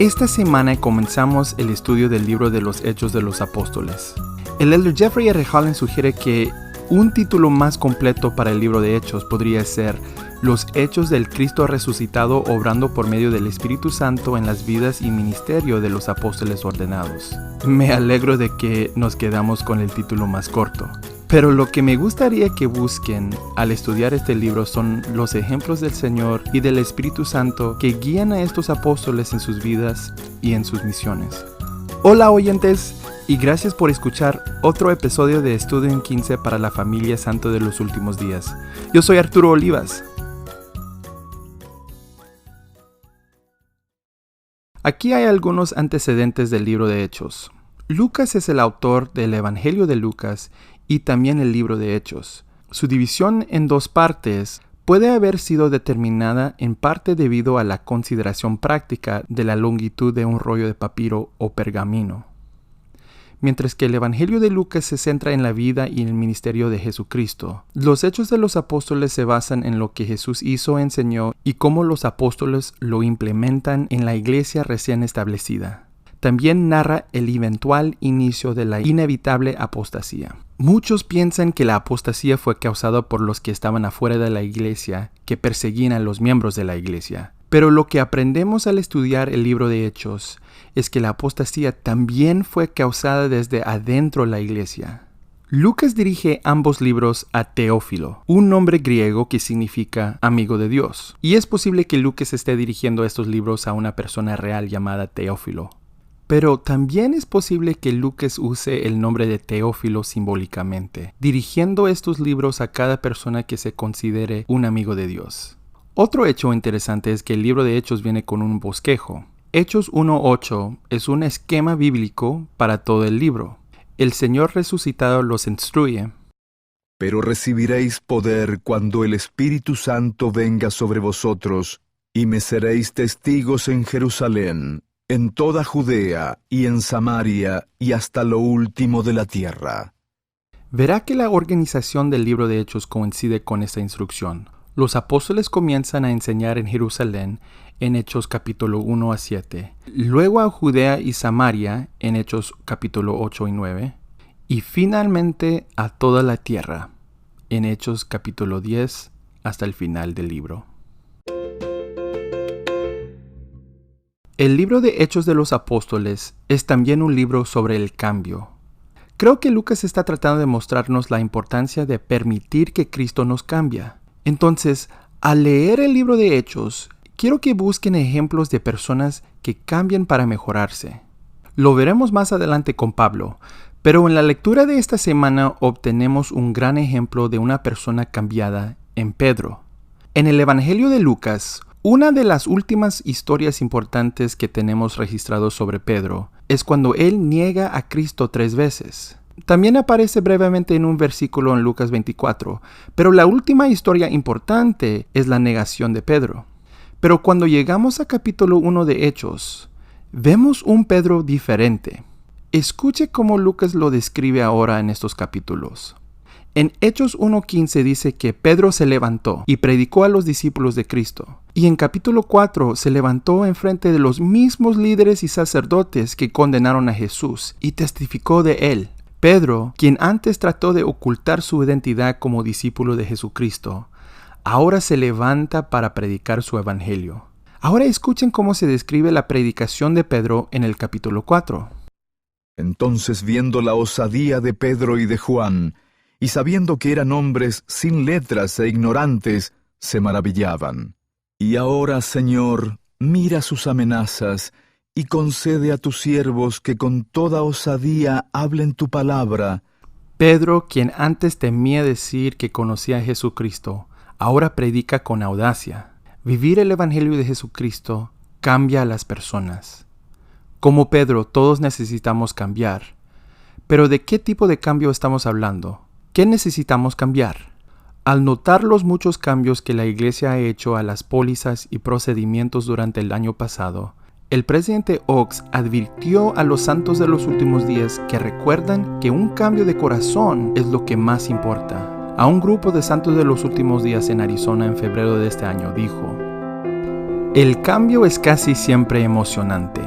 Esta semana comenzamos el estudio del libro de los Hechos de los Apóstoles. El elder Jeffrey R. Holland sugiere que un título más completo para el libro de Hechos podría ser Los Hechos del Cristo resucitado obrando por medio del Espíritu Santo en las vidas y ministerio de los apóstoles ordenados. Me alegro de que nos quedamos con el título más corto. Pero lo que me gustaría que busquen al estudiar este libro son los ejemplos del Señor y del Espíritu Santo que guían a estos apóstoles en sus vidas y en sus misiones. Hola oyentes, y gracias por escuchar otro episodio de Estudio en 15 para la familia Santo de los Últimos Días. Yo soy Arturo Olivas. Aquí hay algunos antecedentes del libro de Hechos. Lucas es el autor del Evangelio de Lucas y también el libro de Hechos. Su división en dos partes puede haber sido determinada en parte debido a la consideración práctica de la longitud de un rollo de papiro o pergamino. Mientras que el Evangelio de Lucas se centra en la vida y el ministerio de Jesucristo, los Hechos de los Apóstoles se basan en lo que Jesús hizo, enseñó y cómo los apóstoles lo implementan en la iglesia recién establecida. También narra el eventual inicio de la inevitable apostasía. Muchos piensan que la apostasía fue causada por los que estaban afuera de la iglesia, que perseguían a los miembros de la iglesia. Pero lo que aprendemos al estudiar el libro de Hechos es que la apostasía también fue causada desde adentro de la iglesia. Lucas dirige ambos libros a Teófilo, un nombre griego que significa amigo de Dios. Y es posible que Lucas esté dirigiendo estos libros a una persona real llamada Teófilo. Pero también es posible que Lucas use el nombre de Teófilo simbólicamente, dirigiendo estos libros a cada persona que se considere un amigo de Dios. Otro hecho interesante es que el libro de Hechos viene con un bosquejo. Hechos 1:8 es un esquema bíblico para todo el libro. El Señor resucitado los instruye. Pero recibiréis poder cuando el Espíritu Santo venga sobre vosotros, y me seréis testigos en Jerusalén, en toda Judea y en Samaria y hasta lo último de la tierra. Verá que la organización del libro de Hechos coincide con esta instrucción. Los apóstoles comienzan a enseñar en Jerusalén en Hechos capítulo 1 a 7, luego a Judea y Samaria en Hechos capítulo 8 y 9, y finalmente a toda la tierra en Hechos capítulo 10 hasta el final del libro. El libro de Hechos de los Apóstoles es también un libro sobre el cambio. Creo que Lucas está tratando de mostrarnos la importancia de permitir que Cristo nos cambie. Entonces, al leer el libro de Hechos, quiero que busquen ejemplos de personas que cambian para mejorarse. Lo veremos más adelante con Pablo, pero en la lectura de esta semana obtenemos un gran ejemplo de una persona cambiada en Pedro. En el Evangelio de Lucas, una de las últimas historias importantes que tenemos registrados sobre Pedro es cuando él niega a Cristo 3 veces. También aparece brevemente en un versículo en Lucas 24, pero la última historia importante es la negación de Pedro. Pero cuando llegamos a capítulo 1 de Hechos, vemos un Pedro diferente. Escuche cómo Lucas lo describe ahora en estos capítulos. En Hechos 1:15 dice que Pedro se levantó y predicó a los discípulos de Cristo. Y en capítulo 4 se levantó enfrente de los mismos líderes y sacerdotes que condenaron a Jesús y testificó de él. Pedro, quien antes trató de ocultar su identidad como discípulo de Jesucristo, ahora se levanta para predicar su evangelio. Ahora escuchen cómo se describe la predicación de Pedro en el capítulo 4. Entonces, viendo la osadía de Pedro y de Juan, y sabiendo que eran hombres sin letras e ignorantes, se maravillaban. Y ahora, Señor, mira sus amenazas, y concede a tus siervos que con toda osadía hablen tu palabra. Pedro, quien antes temía decir que conocía a Jesucristo, ahora predica con audacia. Vivir el Evangelio de Jesucristo cambia a las personas. Como Pedro, todos necesitamos cambiar. Pero ¿de qué tipo de cambio estamos hablando? ¿Qué necesitamos cambiar? Al notar los muchos cambios que la iglesia ha hecho a las pólizas y procedimientos durante el año pasado, el presidente Oaks advirtió a los santos de los últimos días que recuerdan que un cambio de corazón es lo que más importa. A un grupo de santos de los últimos días en Arizona en febrero de este año dijo: El cambio es casi siempre emocionante,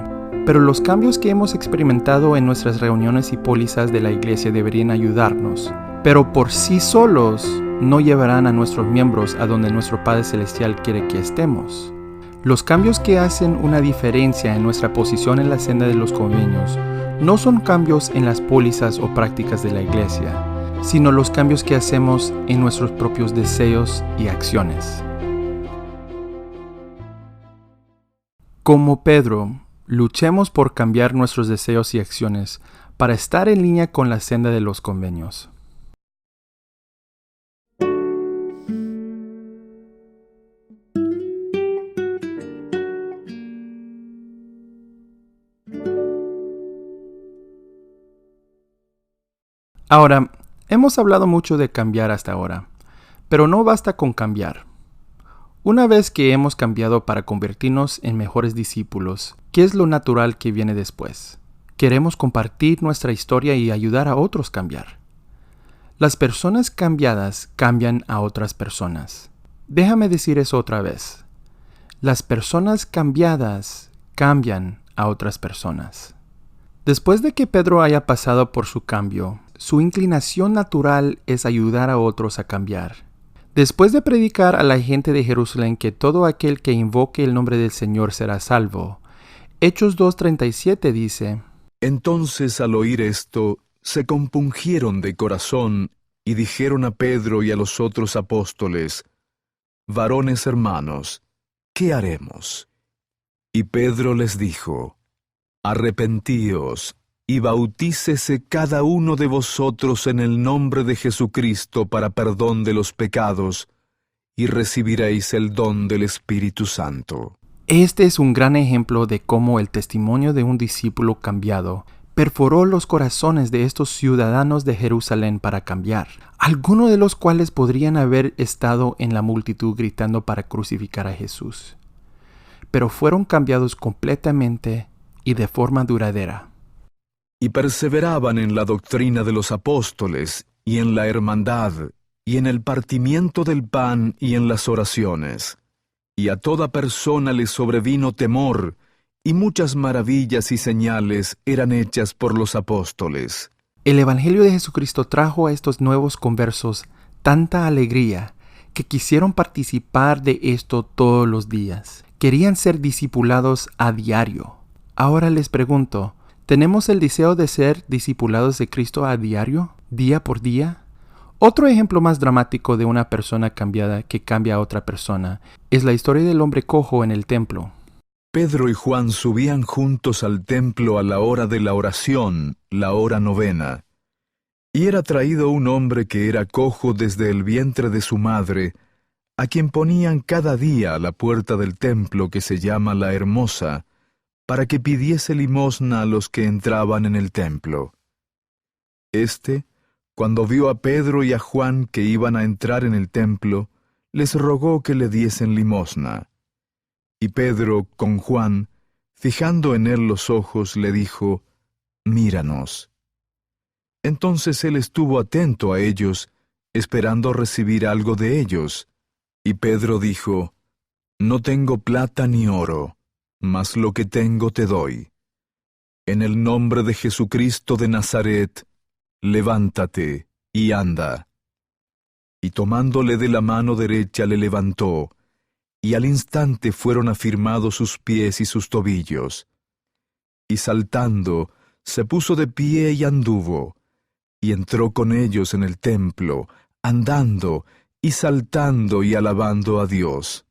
pero los cambios que hemos experimentado en nuestras reuniones y pólizas de la iglesia deberían ayudarnos, pero por sí solos no llevarán a nuestros miembros a donde nuestro Padre Celestial quiere que estemos. Los cambios que hacen una diferencia en nuestra posición en la senda de los convenios no son cambios en las pólizas o prácticas de la iglesia, sino los cambios que hacemos en nuestros propios deseos y acciones. Como Pedro, luchemos por cambiar nuestros deseos y acciones para estar en línea con la senda de los convenios. Ahora, hemos hablado mucho de cambiar hasta ahora, pero no basta con cambiar. Una vez que hemos cambiado para convertirnos en mejores discípulos, ¿qué es lo natural que viene después? Queremos compartir nuestra historia y ayudar a otros a cambiar. Las personas cambiadas cambian a otras personas. Déjame decir eso otra vez. Las personas cambiadas cambian a otras personas. Después de que Pedro haya pasado por su cambio, su inclinación natural es ayudar a otros a cambiar. Después de predicar a la gente de Jerusalén que todo aquel que invoque el nombre del Señor será salvo, Hechos 2:37 dice: Entonces al oír esto, se compungieron de corazón y dijeron a Pedro y a los otros apóstoles: Varones hermanos, ¿qué haremos? Y Pedro les dijo: Arrepentíos y bautícese cada uno de vosotros en el nombre de Jesucristo para perdón de los pecados, y recibiréis el don del Espíritu Santo. Este es un gran ejemplo de cómo el testimonio de un discípulo cambiado perforó los corazones de estos ciudadanos de Jerusalén para cambiar, algunos de los cuales podrían haber estado en la multitud gritando para crucificar a Jesús. Pero fueron cambiados completamente y de forma duradera. Y perseveraban en la doctrina de los apóstoles, y en la hermandad, y en el partimiento del pan, y en las oraciones. Y a toda persona le sobrevino temor, y muchas maravillas y señales eran hechas por los apóstoles. El Evangelio de Jesucristo trajo a estos nuevos conversos tanta alegría que quisieron participar de esto todos los días. Querían ser discipulados a diario. Ahora les pregunto, ¿tenemos el deseo de ser discipulados de Cristo a diario, día por día? Otro ejemplo más dramático de una persona cambiada que cambia a otra persona es la historia del hombre cojo en el templo. Pedro y Juan subían juntos al templo a la hora de la oración, la hora novena. Y era traído un hombre que era cojo desde el vientre de su madre, a quien ponían cada día a la puerta del templo que se llama La Hermosa, para que pidiese limosna a los que entraban en el templo. Cuando vio a Pedro y a Juan que iban a entrar en el templo, les rogó que le diesen limosna. Y Pedro, con Juan, fijando en él los ojos, le dijo: Míranos. Entonces él estuvo atento a ellos, esperando recibir algo de ellos. Y Pedro dijo: No tengo plata ni oro, mas lo que tengo te doy. En el nombre de Jesucristo de Nazaret, levántate y anda. Y tomándole de la mano derecha le levantó, y al instante fueron afirmados sus pies y sus tobillos. Y saltando, se puso de pie y anduvo, y entró con ellos en el templo, andando y saltando y alabando a Dios.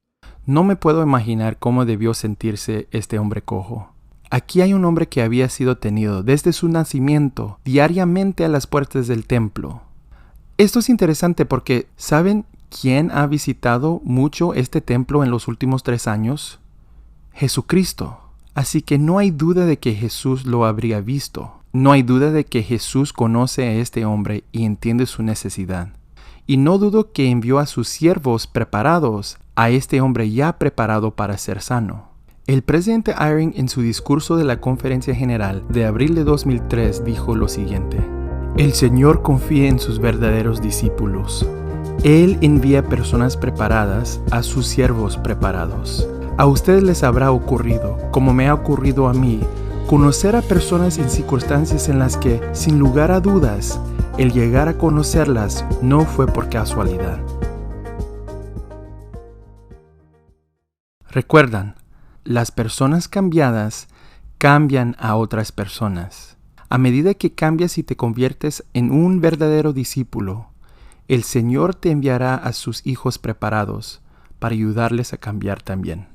No me puedo imaginar cómo debió sentirse este hombre cojo. Aquí hay un hombre que había sido tenido desde su nacimiento diariamente a las puertas del templo. Esto es interesante porque, ¿saben quién ha visitado mucho este templo en los últimos 3 años? Jesucristo. Así que no hay duda de que Jesús lo habría visto. No hay duda de que Jesús conoce a este hombre y entiende su necesidad. Y no dudo que envió a sus siervos preparados a este hombre ya preparado para ser sano. El presidente Eyring, en su discurso de la Conferencia General de abril de 2003, dijo lo siguiente: El Señor confía en sus verdaderos discípulos. Él envía personas preparadas a sus siervos preparados. A ustedes les habrá ocurrido, como me ha ocurrido a mí, conocer a personas en circunstancias en las que, sin lugar a dudas, el llegar a conocerlas no fue por casualidad. Recuerdan, las personas cambiadas cambian a otras personas. A medida que cambias y te conviertes en un verdadero discípulo, el Señor te enviará a sus hijos preparados para ayudarles a cambiar también.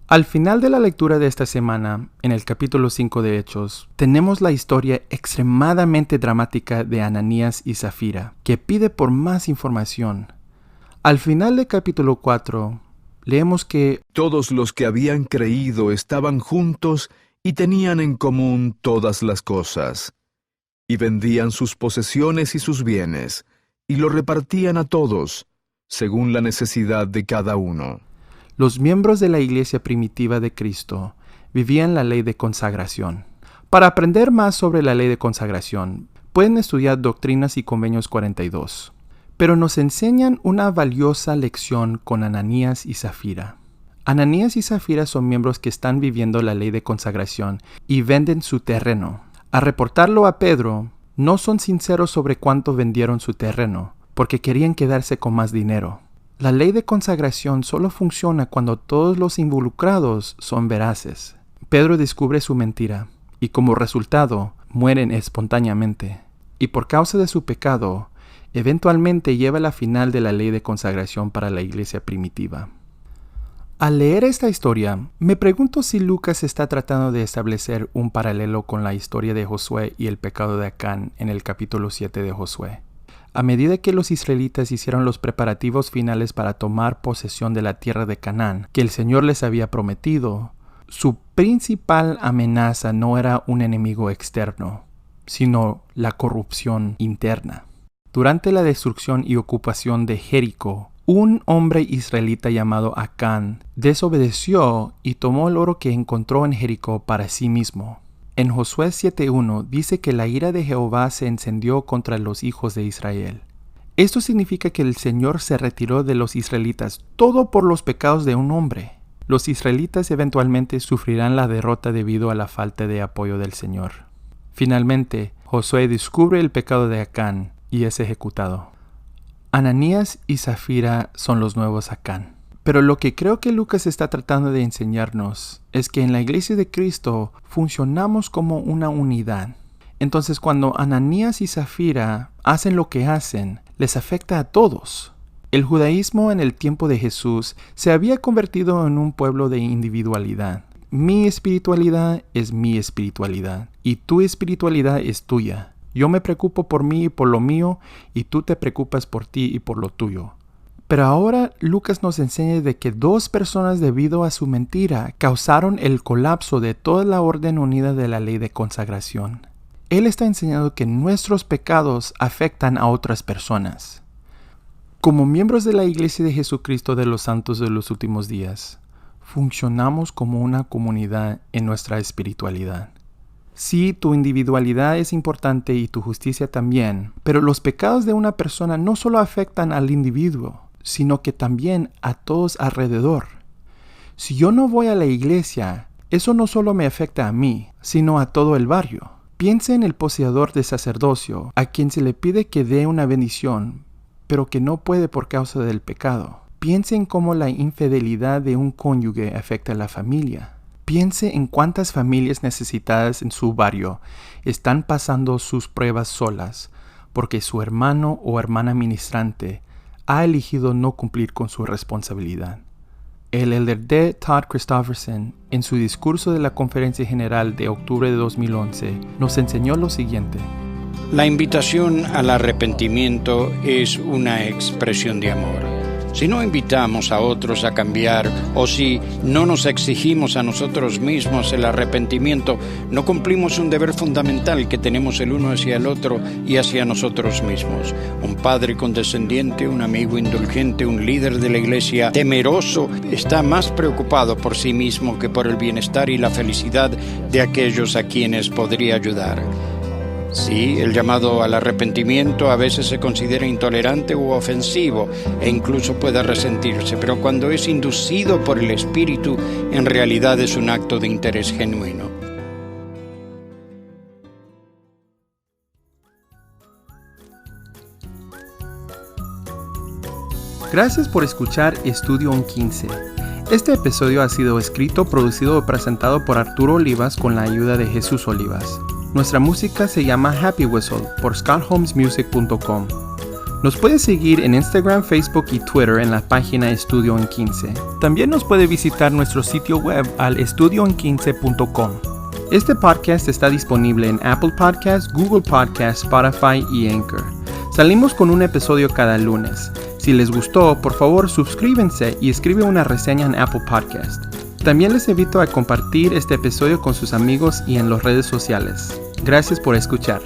Al final de la lectura de esta semana, en el capítulo 5 de Hechos, tenemos la historia extremadamente dramática de Ananías y Zafira, que pide por más información. Al final del capítulo 4, leemos que todos los que habían creído estaban juntos y tenían en común todas las cosas, y vendían sus posesiones y sus bienes, y lo repartían a todos, según la necesidad de cada uno. los miembros de la iglesia primitiva de Cristo vivían la ley de consagración. Para aprender más sobre la ley de consagración, pueden estudiar Doctrinas y Convenios 42. Pero nos enseñan una valiosa lección con Ananías y Zafira. Ananías y Zafira son miembros que están viviendo la ley de consagración y venden su terreno. Al reportarlo a Pedro, no son sinceros sobre cuánto vendieron su terreno, porque querían quedarse con más dinero. La ley de consagración solo funciona cuando todos los involucrados son veraces. Pedro descubre su mentira, y como resultado, mueren espontáneamente. Y por causa de su pecado, eventualmente lleva la final de la ley de consagración para la iglesia primitiva. Al leer esta historia, me pregunto si Lucas está tratando de establecer un paralelo con la historia de Josué y el pecado de Acán en el capítulo 7 de Josué. A medida que los israelitas hicieron los preparativos finales para tomar posesión de la tierra de Canaán, que el Señor les había prometido, su principal amenaza no era un enemigo externo, sino la corrupción interna. Durante la destrucción y ocupación de Jericó, un hombre israelita llamado Acán desobedeció y tomó el oro que encontró en Jericó para sí mismo. En Josué 7:1 dice que la ira de Jehová se encendió contra los hijos de Israel. Esto significa que el Señor se retiró de los israelitas, todo por los pecados de un hombre. Los israelitas eventualmente sufrirán la derrota debido a la falta de apoyo del Señor. Finalmente, Josué descubre el pecado de Acán y es ejecutado. Ananías y Zafira son los nuevos Acán. Pero lo que creo que Lucas está tratando de enseñarnos es que en la iglesia de Cristo funcionamos como una unidad. Entonces cuando Ananías y Zafira hacen lo que hacen, les afecta a todos. El judaísmo en el tiempo de Jesús se había convertido en un pueblo de individualidad. Mi espiritualidad es mi espiritualidad y tu espiritualidad es tuya. Yo me preocupo por mí y por lo mío y tú te preocupas por ti y por lo tuyo. Pero ahora Lucas nos enseña de que dos personas debido a su mentira causaron el colapso de toda la orden unida de la ley de consagración. Él está enseñando que nuestros pecados afectan a otras personas. Como miembros de la Iglesia de Jesucristo de los Santos de los Últimos Días, funcionamos como una comunidad en nuestra espiritualidad. Sí, tu individualidad es importante y tu justicia también, pero los pecados de una persona no solo afectan al individuo, sino que también a todos alrededor. Si yo no voy a la iglesia, eso no solo me afecta a mí, sino a todo el barrio. Piense en el poseedor de sacerdocio, a quien se le pide que dé una bendición, pero que no puede por causa del pecado. Piense en cómo la infidelidad de un cónyuge afecta a la familia. Piense en cuántas familias necesitadas en su barrio están pasando sus pruebas solas, porque su hermano o hermana ministrante ha elegido no cumplir con su responsabilidad. El elder D. Todd Christofferson, en su discurso de la Conferencia General de octubre de 2011, nos enseñó lo siguiente. La invitación al arrepentimiento es una expresión de amor. Si no invitamos a otros a cambiar o si no nos exigimos a nosotros mismos el arrepentimiento, no cumplimos un deber fundamental que tenemos el uno hacia el otro y hacia nosotros mismos. Un padre condescendiente, un amigo indulgente, un líder de la iglesia temeroso está más preocupado por sí mismo que por el bienestar y la felicidad de aquellos a quienes podría ayudar. Sí, el llamado al arrepentimiento a veces se considera intolerante u ofensivo e incluso puede resentirse, pero cuando es inducido por el Espíritu, en realidad es un acto de interés genuino. Gracias por escuchar Estudio 15. Este episodio ha sido escrito, producido y presentado por Arturo Olivas con la ayuda de Jesús Olivas. Nuestra música se llama Happy Whistle por scottholmesmusic.com. Nos puede seguir en Instagram, Facebook y Twitter en la página Estudio 15. También nos puede visitar nuestro sitio web al estudio15.com. Este podcast está disponible en Apple Podcasts, Google Podcasts, Spotify y Anchor. Salimos con un episodio cada lunes. Si les gustó, por favor suscríbanse y escribe una reseña en Apple Podcast. También les invito a compartir este episodio con sus amigos y en las redes sociales. Gracias por escuchar.